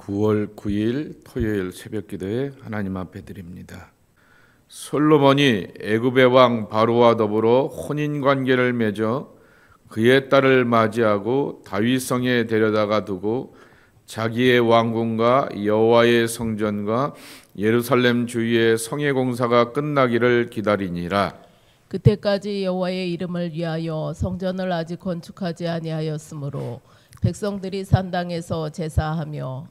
9월 9일 토요일 새벽기도에 하나님 앞에 드립니다. 솔로몬이 애굽의 왕 바로와 더불어 혼인관계를 맺어 그의 딸을 맞이하고 다윗성에 데려다가 두고 자기의 왕궁과 여호와의 성전과 예루살렘 주위의 성의 공사가 끝나기를 기다리니라. 그때까지 여호와의 이름을 위하여 성전을 아직 건축하지 아니하였으므로 백성들이 산당에서 제사하며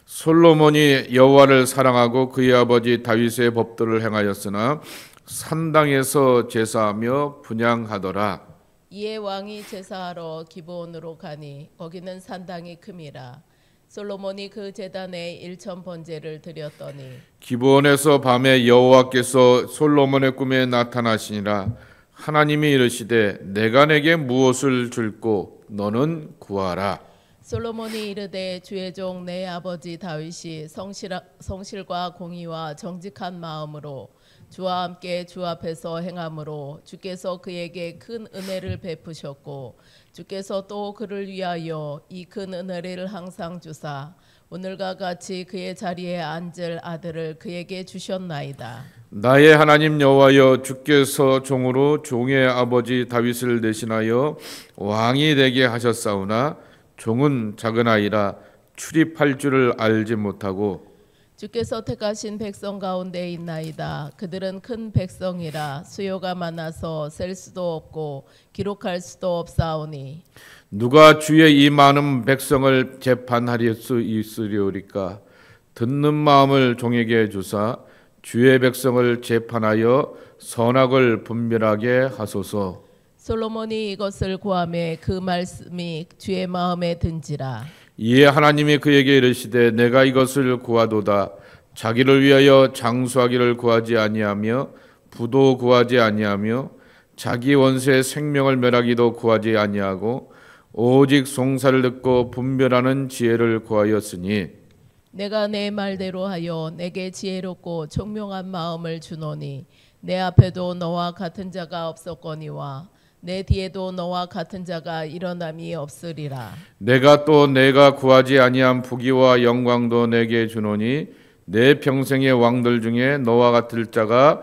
솔로몬이 여호와를 사랑하고 그의 아버지 다윗의 법도를 행하였으나 산당에서 제사하며 분향하더라. 이에 왕이 제사하러 기브온으로 가니 거기는 산당이 큼이라. 솔로몬이 그 제단에 1천 번제를 드렸더니 기브온에서 밤에 여호와께서 솔로몬의 꿈에 나타나시니라. 하나님이 이르시되 내가 내게 무엇을 줄꼬 너는 구하라. 솔로몬이 이르되 주의 종 내 아버지 다윗이 성실과 공의와 정직한 마음으로 주와 함께 주 앞에서 행함으로 주께서 그에게 큰 은혜를 베푸셨고 주께서 또 그를 위하여 이 큰 은혜를 항상 주사 오늘과 같이 그의 자리에 앉을 아들을 그에게 주셨나이다. 나의 하나님 여호와여, 주께서 종으로 종의 아버지 다윗을 대신하여 왕이 되게 하셨사오나 종은 작은 아이라 출입할 줄을 알지 못하고 주께서 택하신 백성 가운데 있나이다. 그들은 큰 백성이라 수요가 많아서 셀 수도 없고 기록할 수도 없사오니 누가 주의 이 많은 백성을 재판할 수 있으리오리까. 듣는 마음을 종에게 주사 주의 백성을 재판하여 선악을 분별하게 하소서. 솔로몬이 이것을 구하매 그 말씀이 주의 마음에 든지라. 이에 하나님이 그에게 이르시되 내가 이것을 구하도다. 자기를 위하여 장수하기를 구하지 아니하며 부도 구하지 아니하며 자기 원수의 생명을 멸하기도 구하지 아니하고 오직 송사를 듣고 분별하는 지혜를 구하였으니 내가 내 말대로 하여 내게 지혜롭고 총명한 마음을 주노니 내 앞에도 너와 같은 자가 없었거니와 내 뒤에도 너와 같은 자가 일어남이 없으리라. 내가 구하지 아니한 부귀와 영광도 내게 주노니 내 평생의 왕들 중에 너와 같을 자가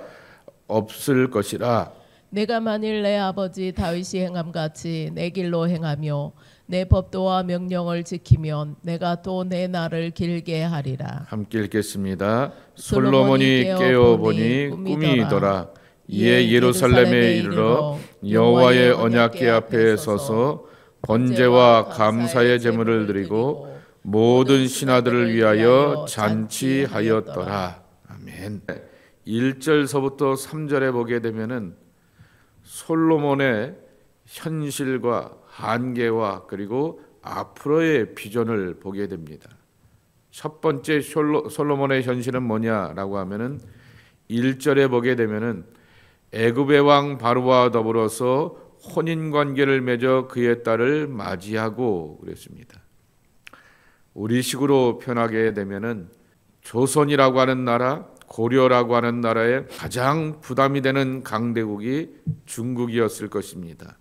없을 것이라. 내가 만일 내 아버지 다윗이 행함같이 내 길로 행하며 내 법도와 명령을 지키면 내가 또 내 날을 길게 하리라. 함께 읽겠습니다. 솔로몬이 깨어보니 꿈이더라. 이에 예루살렘에 이르러 여호와의 언약궤 앞에 서서 번제와 감사의 제물을 드리고 모든 신하들을 위하여 잔치하였더라. 아멘. 1절서부터 3절에 보게 되면은 솔로몬의 현실과 한계와 그리고 앞으로의 비전을 보게 됩니다. 첫 번째 솔로몬의 현실은 뭐냐라고 하면은 1절에 보게 되면은 애굽의 왕 바로와 더불어서 혼인 관계를 맺어 그의 딸을 맞이하고 그랬습니다. 우리식으로 표현하게 되면은 조선이라고 하는 나라, 고려라고 하는 나라의 가장 부담이 되는 강대국이 중국이었을 것입니다.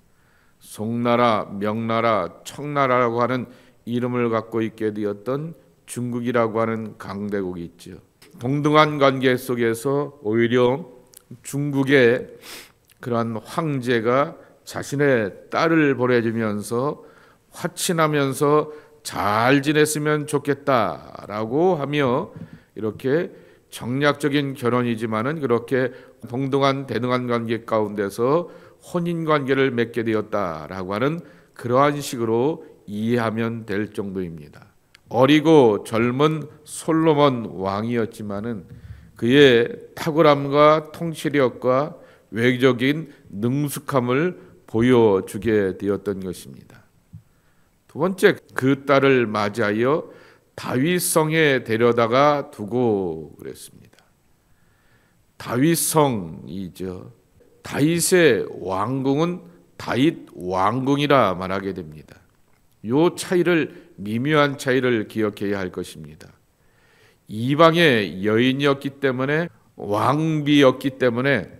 송나라, 명나라, 청나라라고 하는 이름을 갖고 있게 되었던 중국이라고 하는 강대국이 있죠. 동등한 관계 속에서 오히려 중국의 그러한 황제가 자신의 딸을 보내주면서 화친하면서 잘 지냈으면 좋겠다라고 하며 이렇게 정략적인 결혼이지만은 그렇게 동등한 대등한 관계 가운데서 혼인 관계를 맺게 되었다라고 하는 그러한 식으로 이해하면 될 정도입니다. 어리고 젊은 솔로몬 왕이었지만은 그의 탁월함과 통치력과 외적인 능숙함을 보여주게 되었던 것입니다. 두 번째, 그 딸을 맞이하여 다윗성에 데려다가 두고 그랬습니다. 다윗성이죠. 다윗의 왕궁은 다윗 왕궁이라 말하게 됩니다. 이 차이를, 미묘한 차이를 기억해야 할 것입니다. 이방의 여인이었기 때문에, 왕비였기 때문에,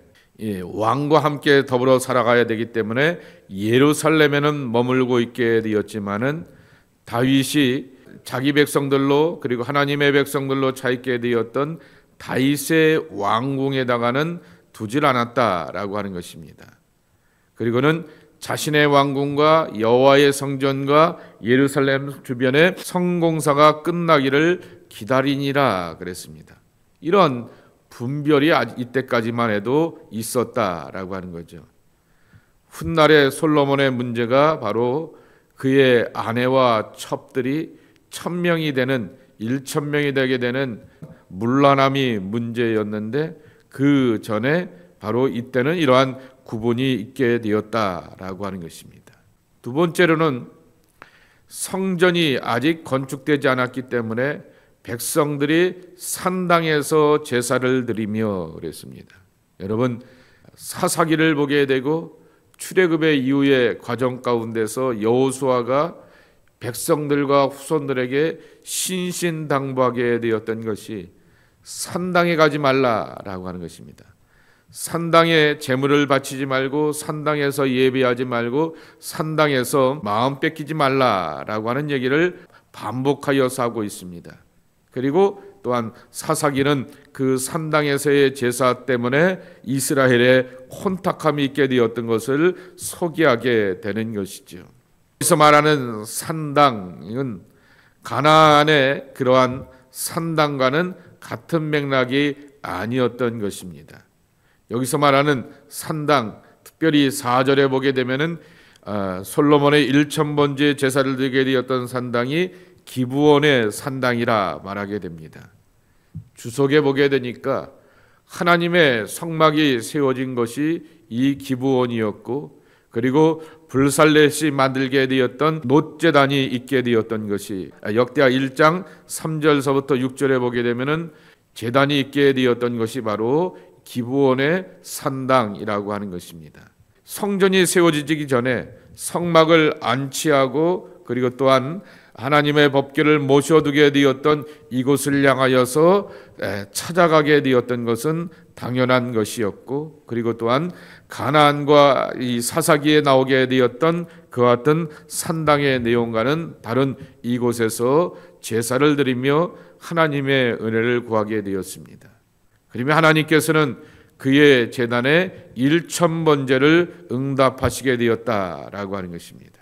왕과 함께 더불어 살아가야 되기 때문에 예루살렘에는 머물고 있게 되었지만은 다윗이 자기 백성들로 그리고 하나님의 백성들로 차 있게 되었던 다윗의 왕궁에다가는 두질 않았다라고 하는 것입니다. 그리고는 자신의 왕궁과 여호와의 성전과 예루살렘 주변의 성공사가 끝나기를 기다리니라 그랬습니다. 이런 분별이 이때까지만 해도 있었다라고 하는 거죠. 훗날의 솔로몬의 문제가 바로 그의 아내와 첩들이 1000명이 되는 1000명이 되게 되는 문란함이 문제였는데 그 전에 바로 이때는 이러한 구분이 있게 되었다라고 하는 것입니다. 두 번째로는 성전이 아직 건축되지 않았기 때문에 백성들이 산당에서 제사를 드리며 그랬습니다. 여러분, 사사기를 보게 되고 출애굽의 이후의 과정 가운데서 여호수아가 백성들과 후손들에게 신신당부하게 되었던 것이 산당에 가지 말라라고 하는 것입니다. 산당에 제물을 바치지 말고 산당에서 예배하지 말고 산당에서 마음 뺏기지 말라라고 하는 얘기를 반복하여서 하고 있습니다. 그리고 또한 사사기는 그 산당에서의 제사 때문에 이스라엘의 혼탁함이 있게 되었던 것을 소개하게 되는 것이죠. 여기서 말하는 산당은 가나안의 그러한 산당과는 같은 맥락이 아니었던 것입니다. 여기서 말하는 산당, 특별히 4절에 보게 되면은 솔로몬의 1000번째 제사를 드리게 되었던 산당이 기브온의 산당이라 말하게 됩니다. 주석에 보게 되니까 하나님의 성막이 세워진 것이 이 기브온이었고, 그리고 불살렛이 만들게 되었던 놋제단이 있게 되었던 것이 역대하 1장 3절서부터 6절에 보게 되면은 제단이 있게 되었던 것이 바로 기브온의 산당이라고 하는 것입니다. 성전이 세워지기 전에 성막을 안치하고 그리고 또한 하나님의 법궤를 모셔두게 되었던 이곳을 향하여서 찾아가게 되었던 것은 당연한 것이었고, 그리고 또한 가나안과 이 사사기에 나오게 되었던 그와 같은 산당의 내용과는 다른 이곳에서 제사를 드리며 하나님의 은혜를 구하게 되었습니다. 그러면 하나님께서는 그의 제단에 1000번제를 응답하시게 되었다라고 하는 것입니다.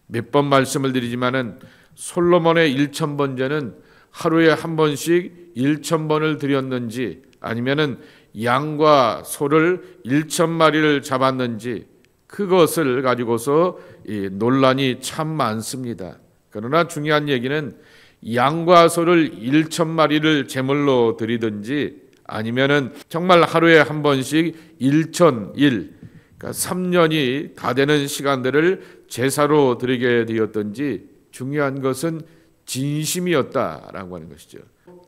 몇 번 말씀을 드리지만은 솔로몬의 1000번제는 하루에 한 번씩 1000번을 드렸는지 아니면은 양과 소를 1000마리를 잡았는지 그것을 가지고서 논란이 참 많습니다. 그러나 중요한 얘기는 양과 소를 1000마리를 제물로 드리든지 아니면은 정말 하루에 한 번씩 1000일, 그러니까 3년이 다 되는 시간들을 제사로 드리게 되었든지 중요한 것은 진심이었다라고 하는 것이죠.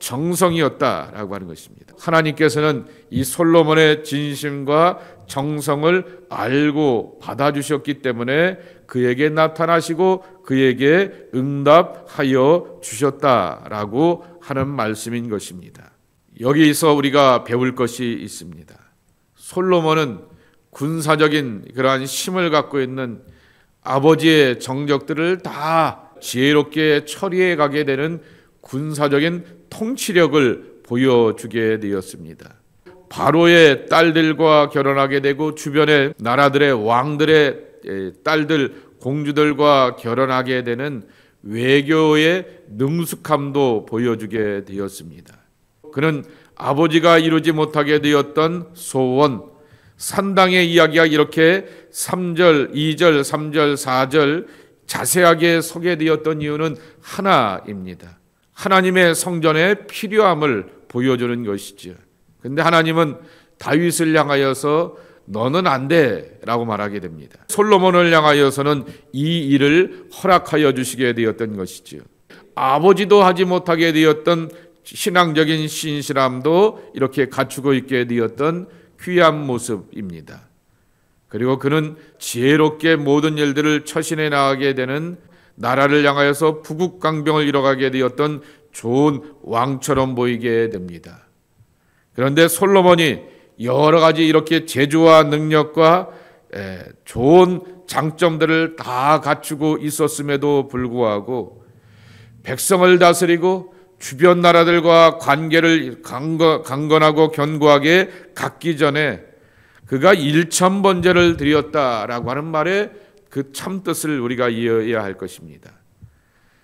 정성이었다라고 하는 것입니다. 하나님께서는 이 솔로몬의 진심과 정성을 알고 받아주셨기 때문에 그에게 나타나시고 그에게 응답하여 주셨다라고 하는 말씀인 것입니다. 여기서 우리가 배울 것이 있습니다. 솔로몬은 군사적인 그러한 힘을 갖고 있는 아버지의 정적들을 다 지혜롭게 처리해 가게 되는 군사적인 통치력을 보여주게 되었습니다. 바로의 딸들과 결혼하게 되고 주변의 나라들의 왕들의 딸들, 공주들과 결혼하게 되는 외교의 능숙함도 보여주게 되었습니다. 그는 아버지가 이루지 못하게 되었던 소원, 산당의 이야기가 이렇게 3절, 2절, 3절, 4절 자세하게 소개되었던 이유는 하나입니다. 하나님의 성전의 필요함을 보여주는 것이죠. 그런데 하나님은 다윗을 향하여서 너는 안 돼 라고 말하게 됩니다. 솔로몬을 향하여서는 이 일을 허락하여 주시게 되었던 것이죠. 아버지도 하지 못하게 되었던 신앙적인 신실함도 이렇게 갖추고 있게 되었던 귀한 모습입니다. 그리고 그는 지혜롭게 모든 일들을 처신해 나가게 되는 나라를 향하여서 부국강병을 이뤄가게 되었던 좋은 왕처럼 보이게 됩니다. 그런데 솔로몬이 여러 가지 이렇게 재주와 능력과 좋은 장점들을 다 갖추고 있었음에도 불구하고 백성을 다스리고 주변 나라들과 관계를 강건하고 견고하게 갖기 전에 그가 1000번제를 드렸다라고 하는 말에 그 참뜻을 우리가 이해해야 할 것입니다.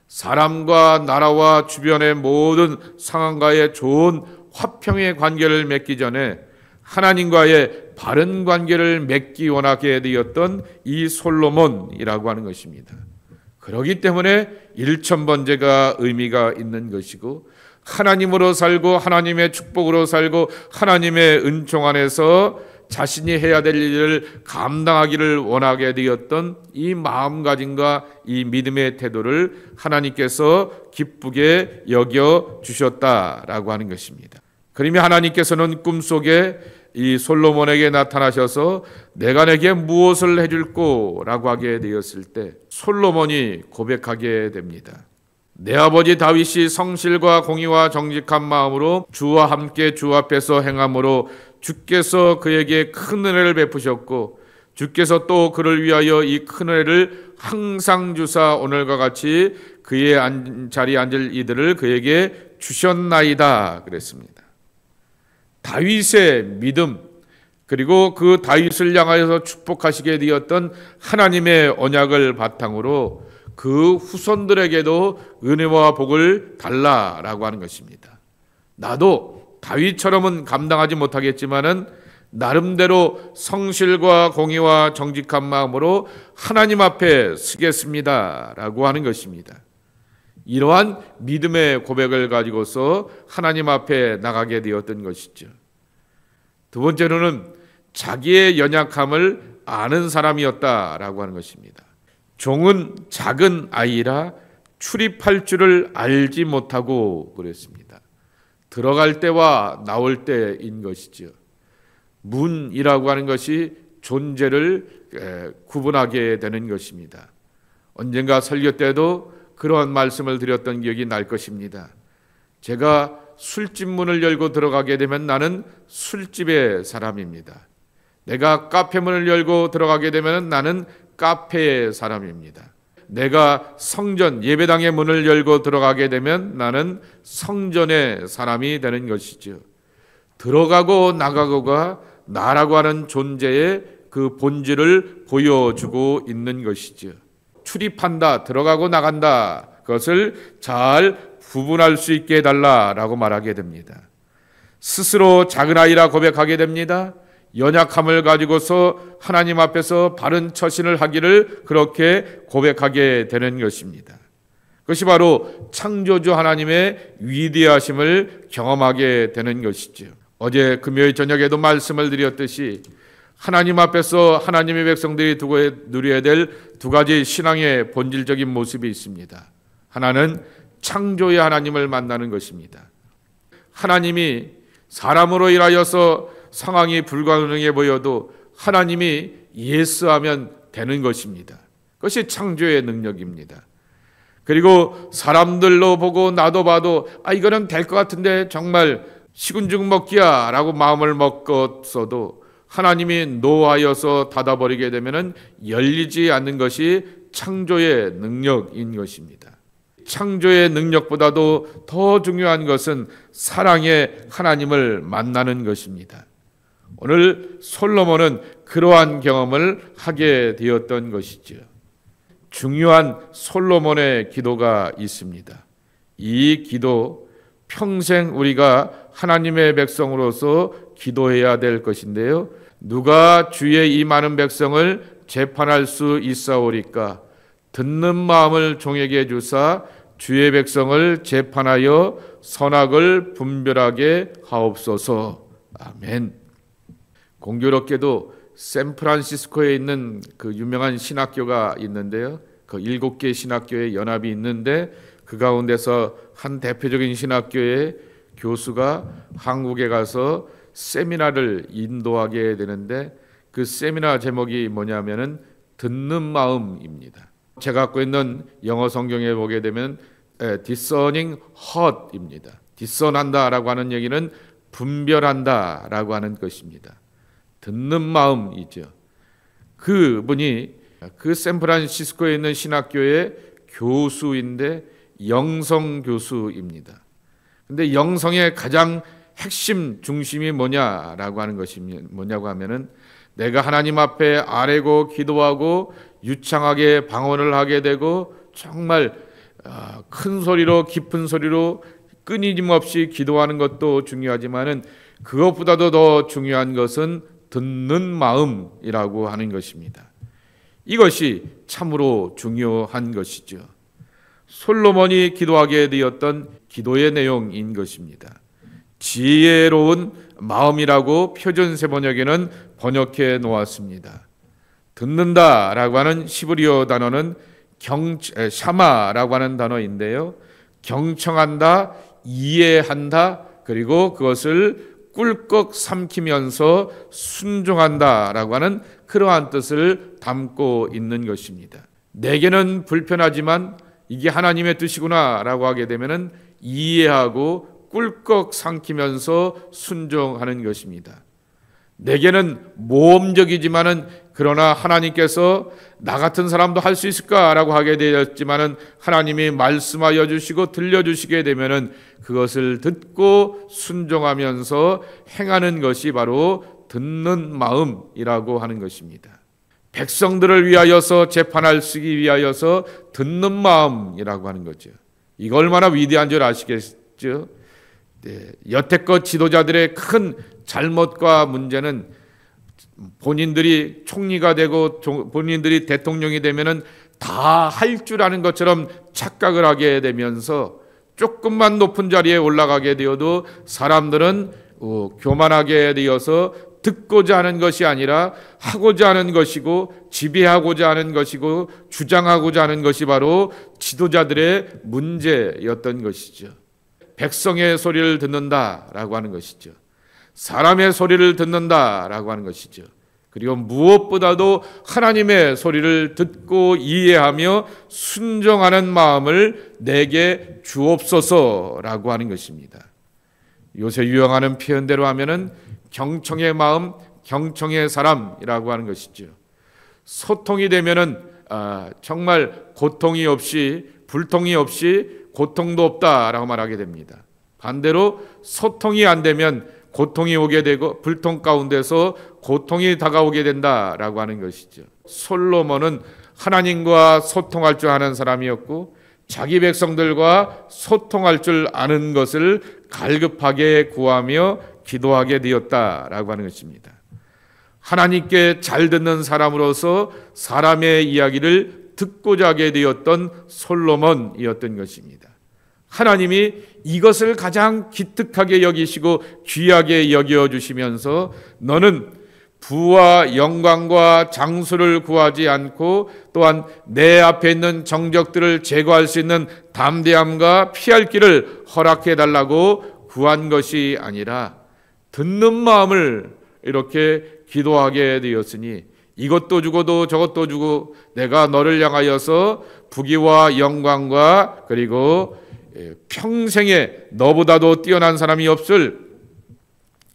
사람과 나라와 주변의 모든 상황과의 좋은 화평의 관계를 맺기 전에 하나님과의 바른 관계를 맺기 원하게 되었던 이 솔로몬이라고 하는 것입니다. 그렇기 때문에 1000번제가 의미가 있는 것이고, 하나님으로 살고 하나님의 축복으로 살고 하나님의 은총 안에서 자신이 해야 될 일을 감당하기를 원하게 되었던 이 마음가짐과 이 믿음의 태도를 하나님께서 기쁘게 여겨 주셨다라고 하는 것입니다. 그러면 하나님께서는 꿈속에 이 솔로몬에게 나타나셔서 내가 내게 무엇을 해줄꼬라고 하게 되었을 때 솔로몬이 고백하게 됩니다. 내 아버지 다윗이 성실과 공의와 정직한 마음으로 주와 함께 주 앞에서 행함으로 주께서 그에게 큰 은혜를 베푸셨고 주께서 또 그를 위하여 이 큰 은혜를 항상 주사 오늘과 같이 그의 자리에 앉을 이들을 그에게 주셨나이다 그랬습니다. 다윗의 믿음, 그리고 그 다윗을 향하여서 축복하시게 되었던 하나님의 언약을 바탕으로 그 후손들에게도 은혜와 복을 달라라고 하는 것입니다. 나도 다윗처럼은 감당하지 못하겠지만은 나름대로 성실과 공의와 정직한 마음으로 하나님 앞에 서겠습니다라고 하는 것입니다. 이러한 믿음의 고백을 가지고서 하나님 앞에 나가게 되었던 것이죠. 두 번째로는 자기의 연약함을 아는 사람이었다라고 하는 것입니다. 종은 작은 아이라 출입할 줄을 알지 못하고 그랬습니다. 들어갈 때와 나올 때인 것이죠. 문이라고 하는 것이 존재를 구분하게 되는 것입니다. 언젠가 설교 때도 그러한 말씀을 드렸던 기억이 날 것입니다. 제가 술집 문을 열고 들어가게 되면 나는 술집의 사람입니다. 내가 카페 문을 열고 들어가게 되면 나는 카페의 사람입니다. 내가 성전 예배당의 문을 열고 들어가게 되면 나는 성전의 사람이 되는 것이죠. 들어가고 나가고가 나라고 하는 존재의 그 본질을 보여주고 있는 것이죠. 출입한다, 들어가고 나간다, 그것을 잘 구분할 수 있게 해달라라고 말하게 됩니다. 스스로 작은 아이라 고백하게 됩니다. 연약함을 가지고서 하나님 앞에서 바른 처신을 하기를 그렇게 고백하게 되는 것입니다. 그것이 바로 창조주 하나님의 위대하심을 경험하게 되는 것이죠. 어제 금요일 저녁에도 말씀을 드렸듯이 하나님 앞에서 하나님의 백성들이 누려야 될 두 가지 신앙의 본질적인 모습이 있습니다. 하나는 창조의 하나님을 만나는 것입니다. 하나님이 사람으로 인하여서 상황이 불가능해 보여도 하나님이 예스하면 되는 것입니다. 그것이 창조의 능력입니다. 그리고 사람들로 보고 나도 봐도 이거는 될 것 같은데 정말 시군죽 먹기야 라고 마음을 먹었어도 하나님이 노하여서 닫아버리게 되면 열리지 않는 것이 창조의 능력인 것입니다. 창조의 능력보다도 더 중요한 것은 사랑의 하나님을 만나는 것입니다. 오늘 솔로몬은 그러한 경험을 하게 되었던 것이죠. 중요한 솔로몬의 기도가 있습니다. 이 기도 평생 우리가 하나님의 백성으로서 기도해야 될 것인데요. 누가 주의 이 많은 백성을 재판할 수 있사오리까? 듣는 마음을 종에게 주사 주의 백성을 재판하여 선악을 분별하게 하옵소서. 아멘. 공교롭게도 샌프란시스코에 있는 그 유명한 신학교가 있는데요. 그 7개 신학교의 연합이 있는데 그 가운데서 한 대표적인 신학교의 교수가 한국에 가서 세미나를 인도하게 되는데 그 세미나 제목이 뭐냐면은 듣는 마음입니다. 제가 갖고 있는 영어 성경에 보게 되면 discerning heart입니다. discern한다라고 하는 얘기는 분별한다라고 하는 것입니다. 듣는 마음이죠. 그분이 그 샌프란시스코에 있는 신학교의 교수인데 영성 교수입니다. 근데 영성의 가장 핵심 중심이 뭐냐라고 하는 것이 뭐냐고 하면은 내가 하나님 앞에 아뢰고 기도하고 유창하게 방언을 하게 되고 정말 큰 소리로 깊은 소리로 끊임없이 기도하는 것도 중요하지만은 그것보다도 더 중요한 것은 듣는 마음이라고 하는 것입니다. 이것이 참으로 중요한 것이죠. 솔로몬이 기도하게 되었던 기도의 내용인 것입니다. 지혜로운 마음이라고 표준세 번역에는 번역해 놓았습니다. 듣는다라고 하는 히브리어 단어는 샤마라고 하는 단어인데요. 경청한다, 이해한다, 그리고 그것을 꿀꺽 삼키면서 순종한다라고 하는 그러한 뜻을 담고 있는 것입니다. 내게는 불편하지만 이게 하나님의 뜻이구나라고 하게 되면은 이해하고 꿀꺽 삼키면서 순종하는 것입니다. 내게는 모험적이지만은 그러나 하나님께서 나 같은 사람도 할 수 있을까라고 하게 되었지만은 하나님이 말씀하여 주시고 들려주시게 되면은 그것을 듣고 순종하면서 행하는 것이 바로 듣는 마음이라고 하는 것입니다. 백성들을 위하여서 재판할 쓰기 위하여서 듣는 마음이라고 하는 거죠. 이거 얼마나 위대한 줄 아시겠죠? 네, 여태껏 지도자들의 큰 잘못과 문제는 본인들이 총리가 되고 본인들이 대통령이 되면은 다 할 줄 아는 것처럼 착각을 하게 되면서 조금만 높은 자리에 올라가게 되어도 사람들은 교만하게 되어서 듣고자 하는 것이 아니라 하고자 하는 것이고 지배하고자 하는 것이고 주장하고자 하는 것이 바로 지도자들의 문제였던 것이죠. 백성의 소리를 듣는다라고 하는 것이죠. 사람의 소리를 듣는다라고 하는 것이죠. 그리고 무엇보다도 하나님의 소리를 듣고 이해하며 순종하는 마음을 내게 주옵소서라고 하는 것입니다. 요새 유행하는 표현대로 하면은 경청의 마음, 경청의 사람이라고 하는 것이죠. 소통이 되면은 정말 고통이 없이 불통이 없이 고통도 없다라고 말하게 됩니다. 반대로 소통이 안 되면 고통이 오게 되고 불통 가운데서 고통이 다가오게 된다라고 하는 것이죠. 솔로몬은 하나님과 소통할 줄 아는 사람이었고 자기 백성들과 소통할 줄 아는 것을 갈급하게 구하며 기도하게 되었다라고 하는 것입니다. 하나님께 잘 듣는 사람으로서 사람의 이야기를 듣고자 하게 되었던 솔로몬이었던 것입니다. 하나님이 이것을 가장 기특하게 여기시고 귀하게 여겨주시면서 너는 부와 영광과 장수를 구하지 않고 또한 내 앞에 있는 정적들을 제거할 수 있는 담대함과 피할 길을 허락해 달라고 구한 것이 아니라 듣는 마음을 이렇게 기도하게 되었으니 이것도 주고도 저것도 주고 내가 너를 향하여서 부귀와 영광과 그리고 평생에 너보다도 뛰어난 사람이 없을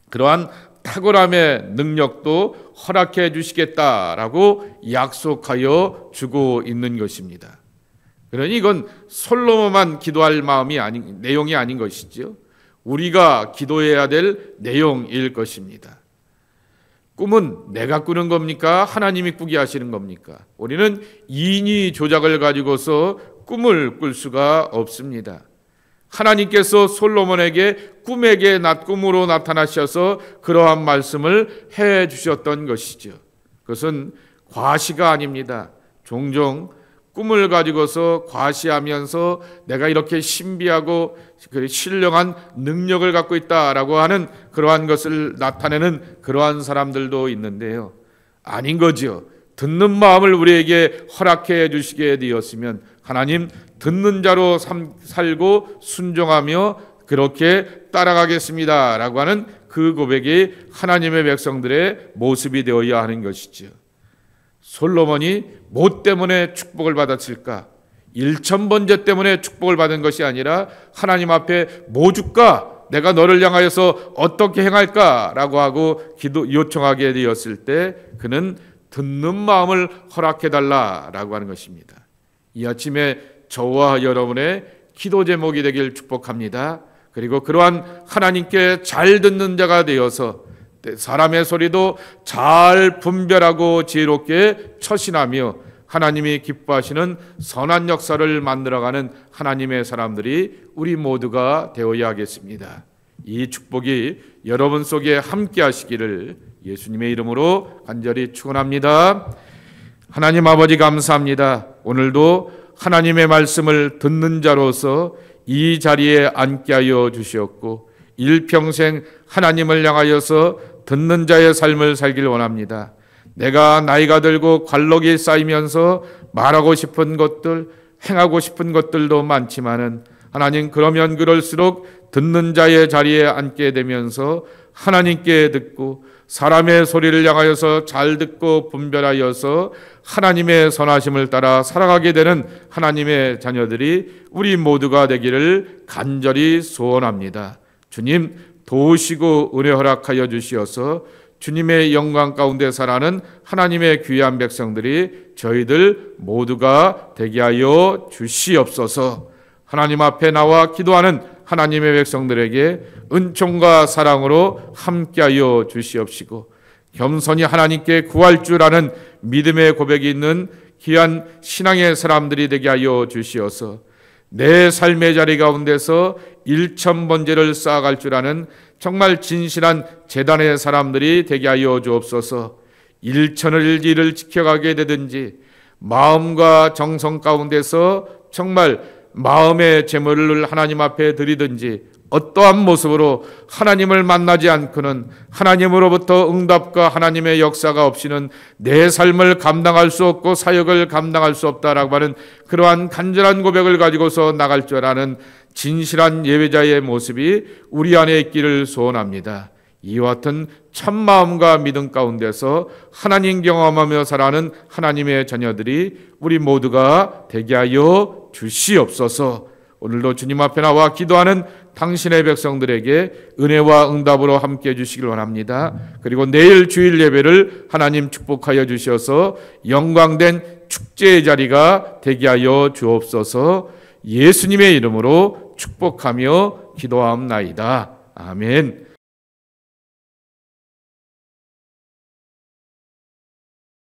그러한 탁월함의 능력도 허락해 주시겠다라고 약속하여 주고 있는 것입니다. 그러니 이건 솔로몬만 기도할 내용이 아닌 것이죠. 우리가 기도해야 될 내용일 것입니다. 꿈은 내가 꾸는 겁니까? 하나님이 꾸게 하시는 겁니까? 우리는 인위 조작을 가지고서 꿈을 꿀 수가 없습니다. 하나님께서 솔로몬에게 꿈으로 나타나셔서 그러한 말씀을 해 주셨던 것이죠. 그것은 과시가 아닙니다. 종종 꿈을 가지고서 과시하면서 내가 이렇게 신비하고 신령한 능력을 갖고 있다라고 하는 그러한 것을 나타내는 그러한 사람들도 있는데요. 아닌 거죠. 듣는 마음을 우리에게 허락해 주시게 되었으면 하나님 듣는 자로 살고 순종하며 그렇게 따라가겠습니다 라고 하는 그 고백이 하나님의 백성들의 모습이 되어야 하는 것이죠. 솔로몬이 뭐 때문에 축복을 받았을까? 1000번제 때문에 축복을 받은 것이 아니라 하나님 앞에 뭐 줄까? 내가 너를 향하여서 어떻게 행할까? 라고 하고 요청하게 되었을 때 그는 듣는 마음을 허락해달라라고 하는 것입니다. 이 아침에 저와 여러분의 기도 제목이 되길 축복합니다. 그리고 그러한 하나님께 잘 듣는 자가 되어서 사람의 소리도 잘 분별하고 지혜롭게 처신하며 하나님이 기뻐하시는 선한 역사를 만들어가는 하나님의 사람들이 우리 모두가 되어야 하겠습니다. 이 축복이 여러분 속에 함께 하시기를 예수님의 이름으로 간절히 축원합니다. 하나님 아버지 감사합니다. 오늘도 하나님의 말씀을 듣는 자로서 이 자리에 앉게 하여 주시었고 일평생 하나님을 향하여서 듣는 자의 삶을 살길 원합니다. 내가 나이가 들고 관록이 쌓이면서 말하고 싶은 것들, 행하고 싶은 것들도 많지만은 하나님 그러면 그럴수록 듣는 자의 자리에 앉게 되면서 하나님께 듣고 사람의 소리를 향하여서 잘 듣고 분별하여서 하나님의 선하심을 따라 살아가게 되는 하나님의 자녀들이 우리 모두가 되기를 간절히 소원합니다. 주님 도우시고 은혜 허락하여 주시어서 주님의 영광 가운데 살아가는 하나님의 귀한 백성들이 저희들 모두가 되게 하여 주시옵소서. 하나님 앞에 나와 기도하는 하나님의 백성들에게 은총과 사랑으로 함께하여 주시옵시고 겸손히 하나님께 구할 줄 아는 믿음의 고백이 있는 귀한 신앙의 사람들이 되게 하여 주시어서 내 삶의 자리 가운데서 일천번제를 쌓아갈 줄 아는 정말 진실한 제단의 사람들이 되게 하여 주옵소서. 일천을 일을 지켜가게 되든지 마음과 정성 가운데서 정말 마음의 제물을 하나님 앞에 드리든지 어떠한 모습으로 하나님을 만나지 않고는 하나님으로부터 응답과 하나님의 역사가 없이는 내 삶을 감당할 수 없고 사역을 감당할 수 없다라고 하는 그러한 간절한 고백을 가지고서 나갈 줄 아는 진실한 예배자의 모습이 우리 안에 있기를 소원합니다. 이와 같은 참마음과 믿음 가운데서 하나님 경험하며 살아가는 하나님의 자녀들이 우리 모두가 되게 하여 주시옵소서. 오늘도 주님 앞에 나와 기도하는 당신의 백성들에게 은혜와 응답으로 함께 해주시길 원합니다. 그리고 내일 주일 예배를 하나님 축복하여 주셔서 영광된 축제의 자리가 되게 하여 주옵소서. 예수님의 이름으로 축복하며 기도하옵나이다. 아멘.